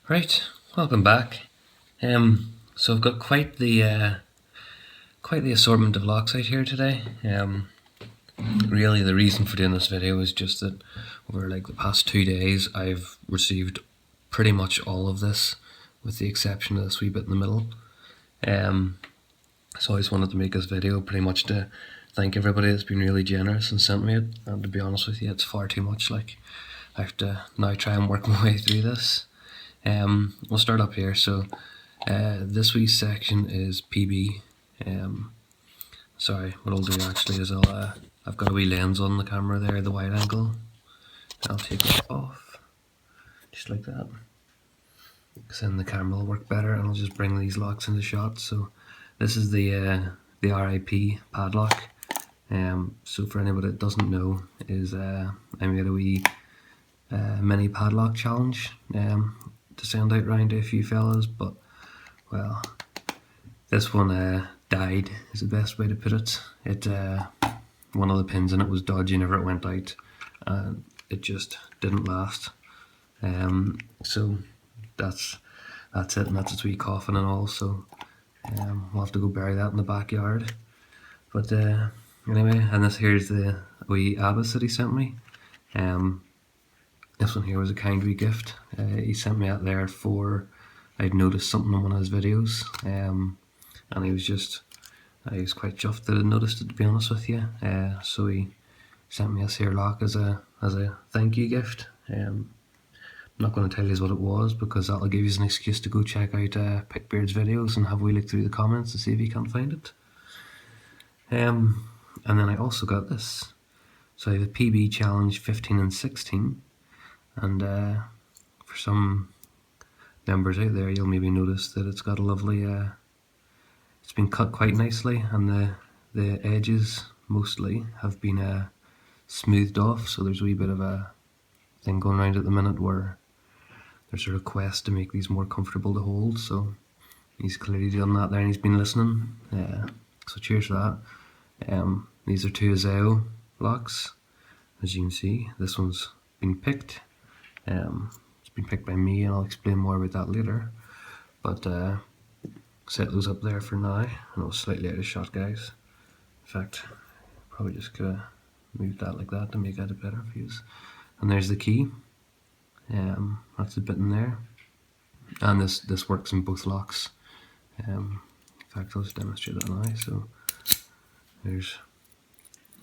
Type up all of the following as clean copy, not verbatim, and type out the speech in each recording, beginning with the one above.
Right, welcome back. So I've got quite the assortment of locks out here today. Really, the reason for doing this video is just that over like the past 2 days, I've received pretty much all of this, with the exception of this wee bit in the middle. So I just wanted to make this video pretty much to thank everybody that's been really generous and sent me it. And to be honest with you, it's far too much. Like, I have to now try and work my way through this. We'll start up here. So this wee section is PB. Sorry, what I'll do actually is I've got a wee lens on the camera there, the wide angle. I'll take it off, just like that, because then the camera will work better, and I'll just bring these locks into shot. So this is the RIP padlock. So for anybody that doesn't know, is I made a wee mini padlock challenge to send out round to a few fellas, but well, this one died is the best way to put it. One of the pins in it was dodgy whenever it went out, and it just didn't last. So that's it, and that's its wee coffin and all. So we'll have to go bury that in the backyard. But anyway, and this here's the wee abbess that he sent me. This one here was a kind wee gift. He sent me out there for, I'd noticed something on one of his videos, and he was quite chuffed that I'd noticed it, to be honest with you. So he sent me this here lock as a thank you gift. I'm not going to tell you what it was, because that'll give you an excuse to go check out Pickbeard's videos and have a wee look through the comments to see if you can't find it. And then I also got this. So I have a PB challenge 15 and 16, and for some members out there, you'll maybe notice that it's got a lovely, it's been cut quite nicely, and the edges mostly have been smoothed off. So there's a wee bit of a thing going around at the minute where there's a request to make these more comfortable to hold. So he's clearly done that there, and he's been listening. So cheers for that. These are two Azeo locks. As you can see, this one's been picked. It's been picked by me, and I'll explain more about that later. But set those up there for now. I know it's slightly out of shot, guys. In fact, probably just could have moved that like that to make that a better view. And there's the key. That's the bit in there. And this works in both locks. In fact, I'll just demonstrate that now. So there's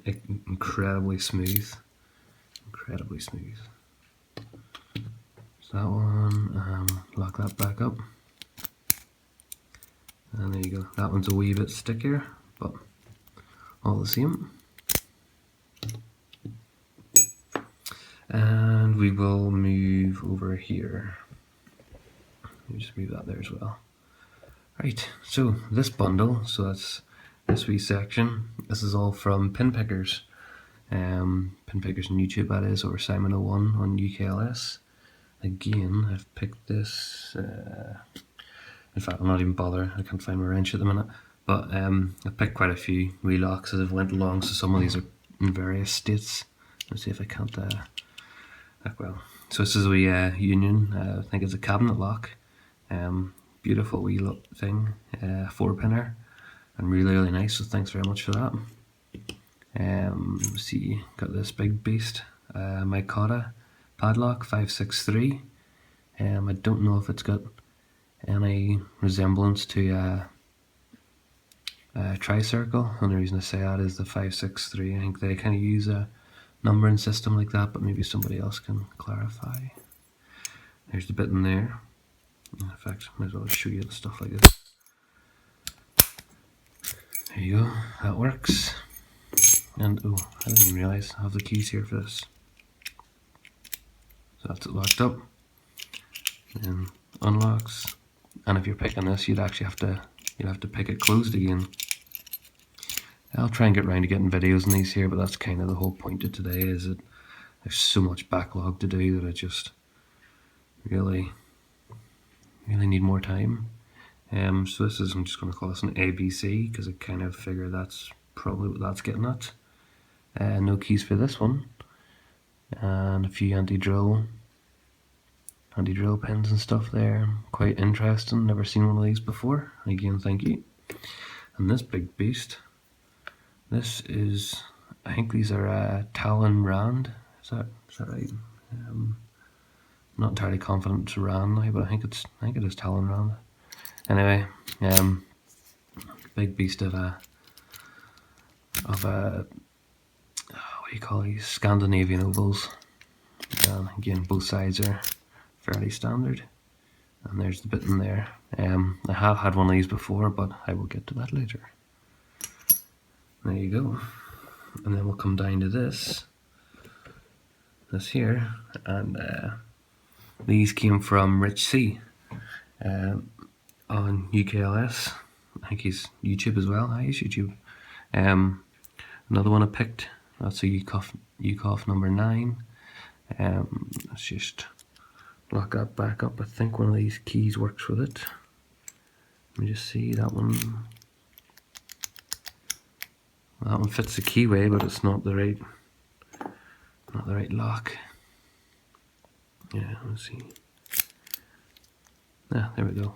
incredibly smooth. Incredibly smooth. So that one, lock that back up. And there you go. That one's a wee bit stickier, but all the same. And we will move over here. Let me just move that there as well. Right, so this bundle, so that's this wee section. This is all from Pin Pickers. Pin Pickers on YouTube, that is, or Simon01 on UKLS. Again, I've picked this. In fact, I'm not even bothered. I can't find my wrench at the minute. But I've picked quite a few wee locks as I've went along, so some of these are in various states. Let's see if I can't. Well, so this is a wee Union. I think it's a cabinet lock. Beautiful wee look thing. 4-pinner, and really nice. So thanks very much for that. See, got this big beast, Micotta padlock 563. I don't know if it's got any resemblance to a tricircle, and the reason I say that is the 563. I think they kind of use a numbering system like that, but maybe somebody else can clarify. There's the bit in there. In fact, I might as well show you the stuff like this. There you go, that works. And oh, I didn't even realise I have the keys here for this. So that's it locked up. Then unlocks. And if you're picking this, you'd actually have to pick it closed again. I'll try and get around to getting videos on these here, but that's kind of the whole point of today, is that there's so much backlog to do that I just really need more time. So this is, I'm just going to call this an ABC, because I kind of figure that's probably what that's getting at. No keys for this one, and a few anti-drill anti-drill pins and stuff there. Quite interesting. Never seen one of these before. Again, thank you. And this big beast. This is, I think these are Talon Rand. Is that right? Not entirely confident it's Rand now, but I think it is Talon Rand. Anyway, big beast of a what do you call these? Scandinavian ovals. And again, both sides are fairly standard. And there's the bit in there. I have had one of these before, but I will get to that later. There you go. And then we'll come down to this here, and these came from Rich C on UKLS. I think he's YouTube as well. He's YouTube. Another one I picked. That's a UCOF number 9. Let's just lock that back up. I think one of these keys works with it. Let me just see that one. That one fits the keyway, but it's not the right lock. Yeah, let's see. Ah, there we go.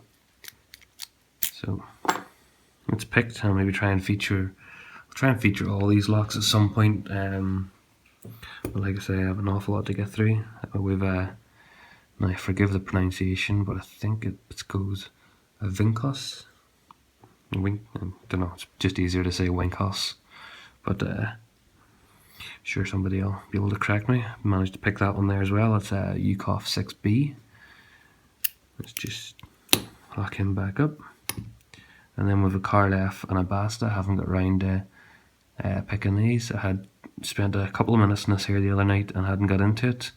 So it's picked. I'll maybe try and feature all these locks at some point. But like I say, I have an awful lot to get through. We've now forgive the pronunciation, but I think it goes a Vinkos. I don't know. It's just easier to say Winkos. But sure, somebody will be able to correct me. Managed to pick that one there as well. It's a UCOF 6B. Let's just lock him back up. And then with a Carl F and a Basta, I haven't got round to picking these. I had spent a couple of minutes in this here the other night and hadn't got into it.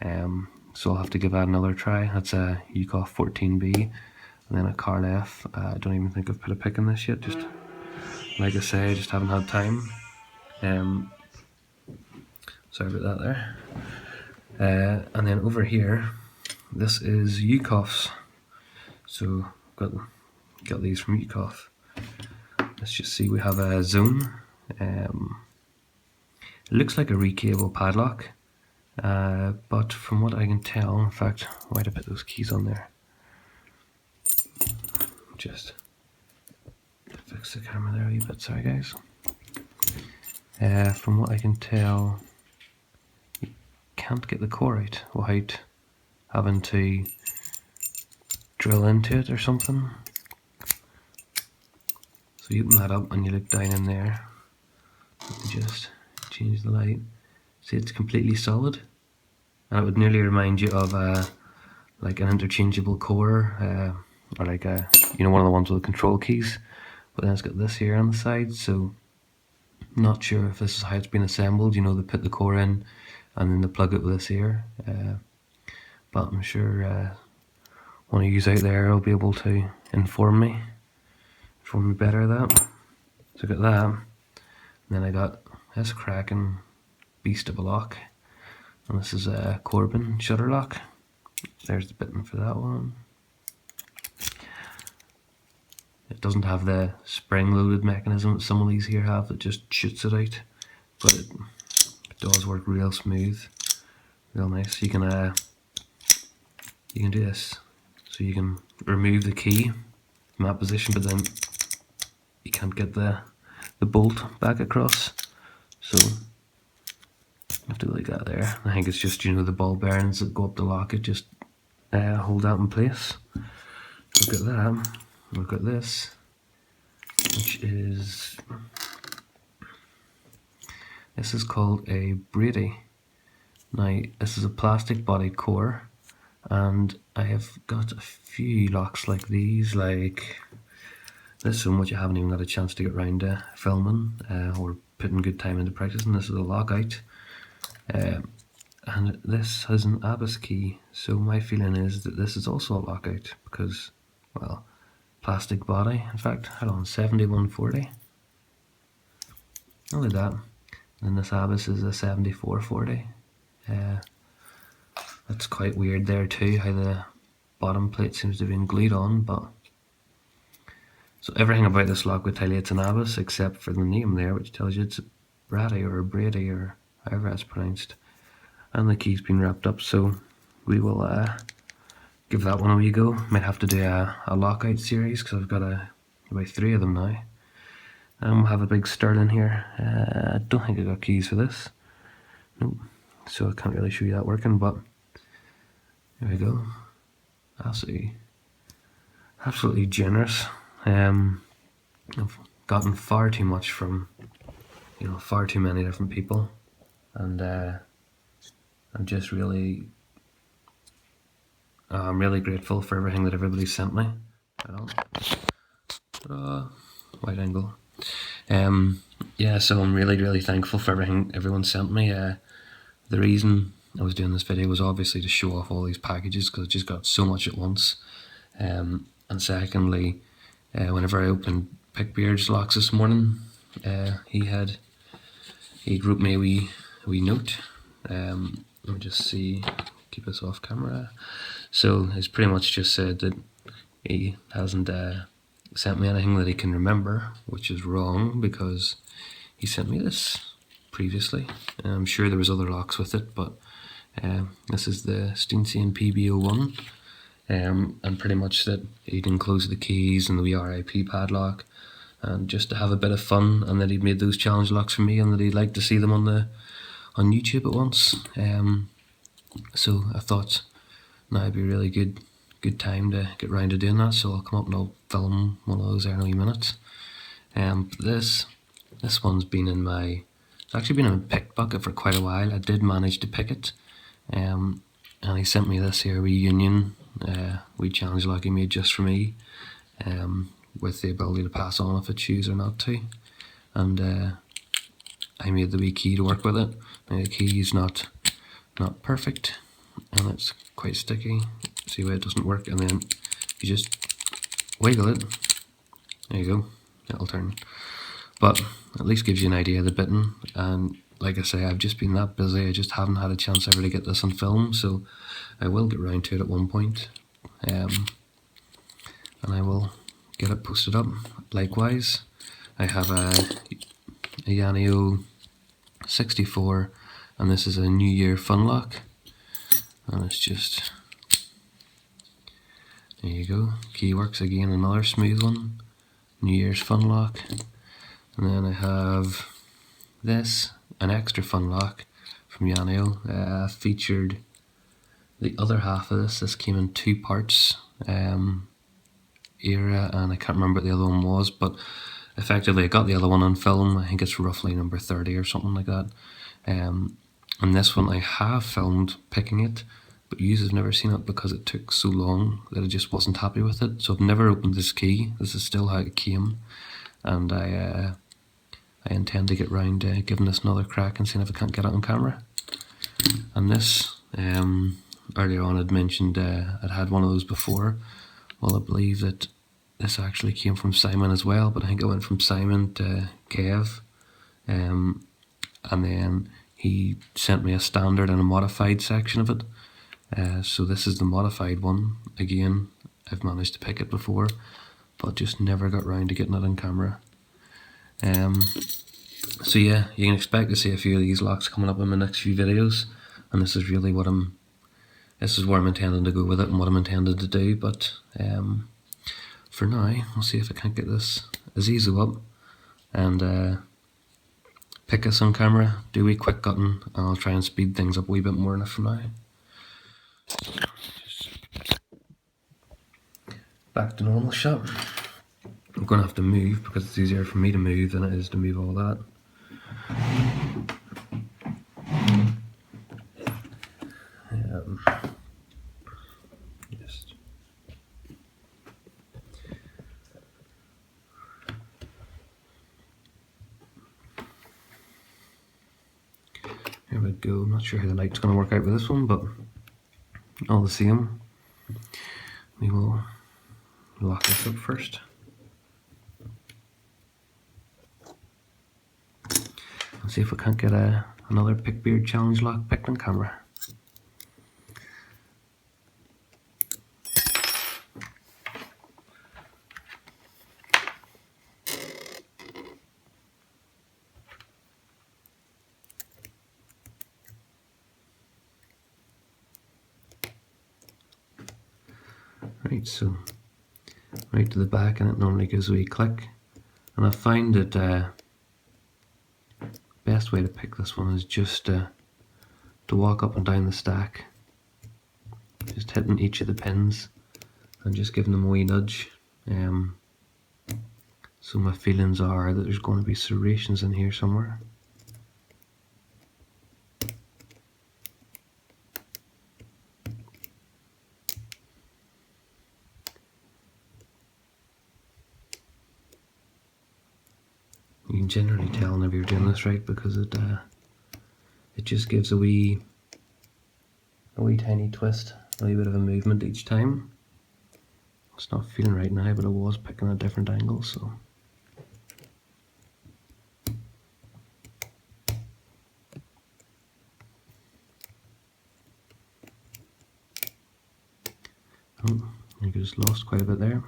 So I'll have to give that another try. That's a UCOF 14B. And then a Carl F. I don't even think I've put a pick in this yet. Just like I say, I just haven't had time. Sorry about that there. And then over here, this is UCOFs. So got these from UCOF. Let's just see. We have a Zone. It looks like a recable padlock, but from what I can tell, in fact, why did I put those keys on there? Just to fix the camera there a wee bit, sorry guys. From what I can tell, you can't get the core out without having to drill into it or something. So you open that up and you look down in there. Let me just change the light. See, it's completely solid, and it would nearly remind you of like an interchangeable core, or like one of the ones with the control keys. But then it's got this here on the side, so not sure if this is how it's been assembled. You know, they put the core in and then they plug it with this here. But I'm sure one of you out there will be able to inform me better of that. So I got that, and then I got this cracking beast of a lock, and this is a Corbin shutter lock. There's the bitting for that one. It doesn't have the spring-loaded mechanism that some of these here have that just shoots it out, but it does work real smooth, real nice. You can do this, so you can remove the key from that position, but then you can't get the bolt back across, so you have to go like that there. I think it's just, the ball bearings that go up the lock, it just hold that in place. Look at that. Look at this, which is, this is called a Brady. Now, this is a plastic bodied core, and I have got a few locks like these, like this one, which I haven't even got a chance to get round to filming or putting good time into practicing. This is a lockout, and this has an Abbas key, so my feeling is that this is also a lockout because, well, plastic body. In fact, hold on, 7140. Only that. And this Abbas is a 7440. That's quite weird there too, how the bottom plate seems to have been glued on, but so everything about this lock would tell you it's an Abbas except for the name there, which tells you it's a Brady or a Brady or however that's pronounced. And the key's been wrapped up, so we will give that one a wee go. Might have to do a lockout series because I've got about 3 of them now. We'll have a big sterling here. I don't think I got keys for this. Nope. So I can't really show you that working, but here we go. Absolutely generous. I've gotten far too much from, far too many different people, and I'm just I'm really grateful for everything that everybody sent me. Wide angle. Yeah, so I'm really thankful for everything everyone sent me. The reason I was doing this video was obviously to show off all these packages because I just got so much at once. And secondly, whenever I opened Pickbeard's locks this morning, he wrote me a wee note. Let me just see, keep this off camera. So it's pretty much just said that he hasn't sent me anything that he can remember, which is wrong because he sent me this previously. I'm sure there was other locks with it, but this is the Steensian PB01, and pretty much that he'd enclose the keys and the wee RIP padlock, and just to have a bit of fun, and that he'd made those challenge locks for me, and that he'd like to see them on YouTube at once. So I thought now would be a really good time to get round to doing that, so I'll come up and I'll film one of those there in a wee minute. This one's been in my, it's actually been in my pick bucket for quite a while. I did manage to pick it, and he sent me this here wee union, wee challenge lock he made just for me, with the ability to pass on if I choose or not to, and I made the wee key to work with it. Now the key is not perfect, and it's quite sticky. See why it doesn't work, and then you just wiggle it. There you go, it'll turn. But at least gives you an idea of the bitting, and like I say, I've just been that busy, I just haven't had a chance ever to get this on film, so I will get round to it at one point, and I will get it posted up. Likewise, I have a Yanio 64, and this is a New Year fun lock, and it's just, there you go, key works again, another smooth one, New Year's fun lock. And then I have this, an extra fun lock from Yanio. Featured the other half of this. This came in 2 parts, era, and I can't remember what the other one was, but effectively I got the other one on film. I think it's roughly number 30 or something like that. And this one I have filmed picking it, but you have never seen it because it took so long that I just wasn't happy with it. So I've never opened this key. This is still how it came, and I intend to get round to giving this another crack and seeing if I can't get it on camera. And this, earlier on I'd mentioned I'd had one of those before. Well, I believe that this actually came from Simon as well, but I think it went from Simon to Kev, and then he sent me a standard and a modified section of it. So this is the modified one. Again, I've managed to pick it before, but just never got round to getting it on camera. So yeah, you can expect to see a few of these locks coming up in my next few videos, and this is really what this is where I'm intending to go with it and what I'm intending to do. But for now, we'll see if I can't get this Azizo up and pick this on camera, do a wee quick cutting, and I'll try and speed things up a wee bit more for now. Back to normal shot. I'm going to have to move because it's easier for me to move than it is to move all that. Here we go. I'm not sure how the light's going to work out with this one, but all the same, we will lock this up first. And see if we can't get another Pickbeard challenge lock picked on camera. Right, so right to the back, and it normally gives a wee click. And I find that best way to pick this one is just to walk up and down the stack, just hitting each of the pins and just giving them a wee nudge. So my feelings are that there's going to be serrations in here somewhere. You can generally tell whenever you're doing this right, because it just gives a wee tiny twist, a wee bit of a movement each time. It's not feeling right now, but I was picking a different angle, so. Oh, I just lost quite a bit there.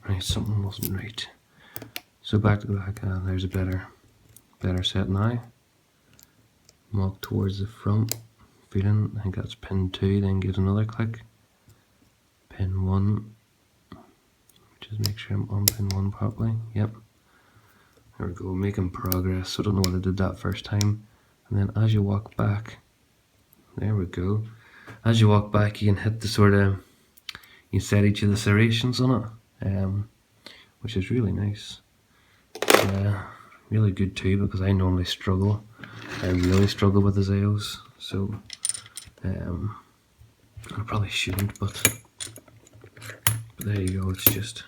Right, something wasn't right. So back to the back, there's a better set now. Walk towards the front, feeling, I think that's pin 2, then gives another click. Pin 1, just make sure I'm on pin 1 properly, yep. There we go, making progress. So I don't know what I did that first time. And then as you walk back, there we go. As you walk back, you can hit the sort of, you set each of the serrations on it, which is really nice. Really good too, because I normally struggle. I really struggle with the Zeos, so I probably shouldn't, but there you go. It's just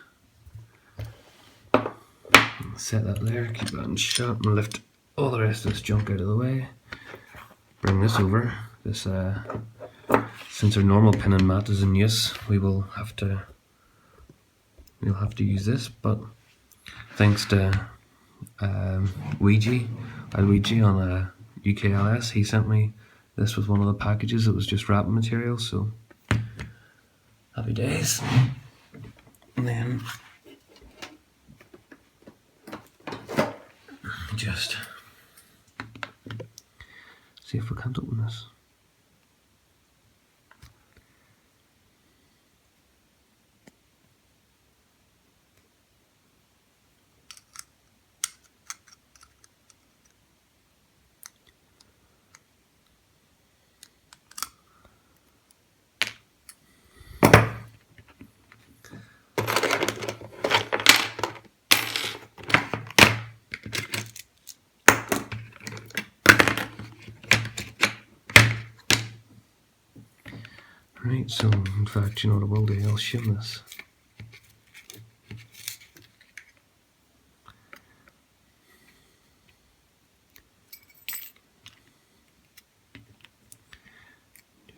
set that there, keep that in shot, and lift all the rest of this junk out of the way. Bring this over. This since our normal pin and mat is in use, we'll have to use this. But thanks to Luigi on UKLS, he sent me this with one of the packages. It was just wrapping material, so happy days. And then just see if we can't open this. Right, so in fact, you know what I will do? I'll shim this.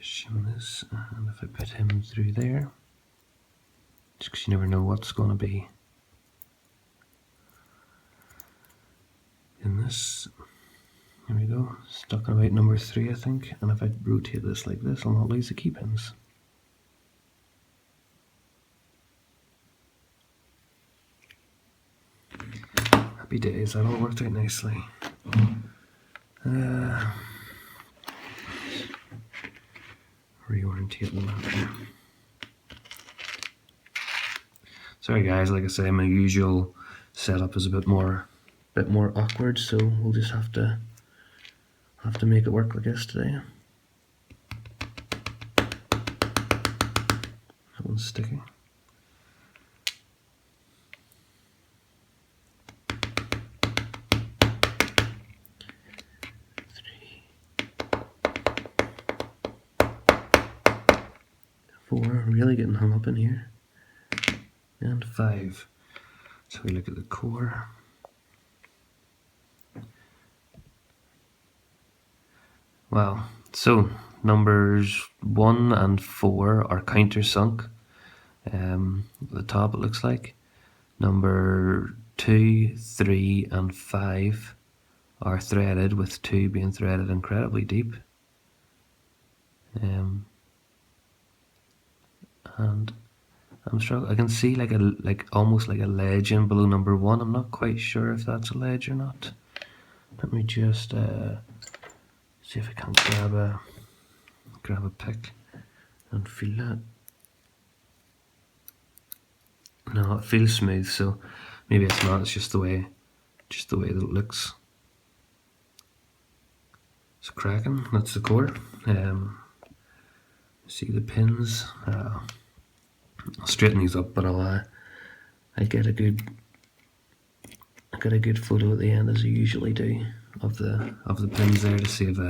Just shim this, and if I put him through there, just because you never know what's going to be in this. There we go, stuck on about number 3 I think, and if I rotate this like this, I'll not lose the key pins. Happy days, that all worked out nicely. Reorientate the map here. Sorry guys, like I say, my usual setup is a bit more awkward, so we'll just have to make it work like this today. That one's sticky. Four, really getting hung up in here. And 5. So we look at the core. Wow, so numbers 1 and 4 are countersunk. At the top it looks like. Number 2, 3 and 5 are threaded, with 2 being threaded incredibly deep. And I'm struggling. I can see almost like a ledge in below number 1. I'm not quite sure if that's a ledge or not. Let me just see if I can grab a pick and feel that. No, it feels smooth, so maybe it's not. It's just the way that it looks. It's cracking. That's the core. See the pins. I'll straighten these up, but I get a good photo at the end, as I usually do, of the pins there, to save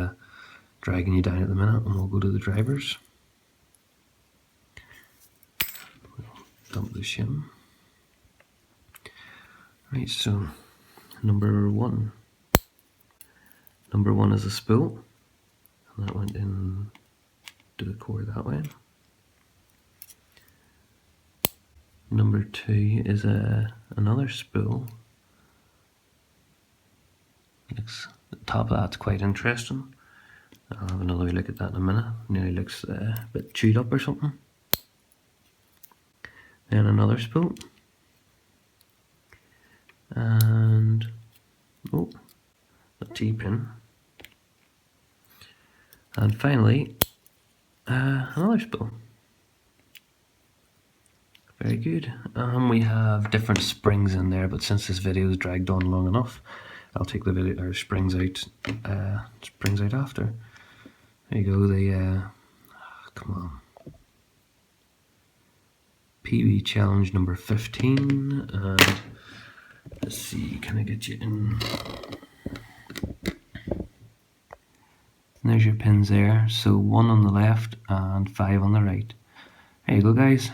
dragging you down at the minute. And we'll go to the drivers. Dump the shim. Right, so number one is a spool, and that went in to the core that way. Number 2 is another spool. The top of that's quite interesting. I'll have another look at that in a minute. Nearly looks a bit chewed up or something. Then another spool. And a T-pin. And finally, another spool. Very good. We have different springs in there, but since this video is dragged on long enough, I'll take the springs out after. There you go. The come on, PB challenge number 15, and let's see, can I get you in? And there's your pins there. So 1 on the left and 5 on the right. There you go, guys.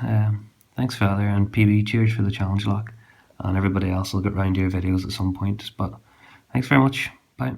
Thanks, Father, and PB, cheers for the challenge lock. And everybody else will get round to your videos at some point. But thanks very much. Bye.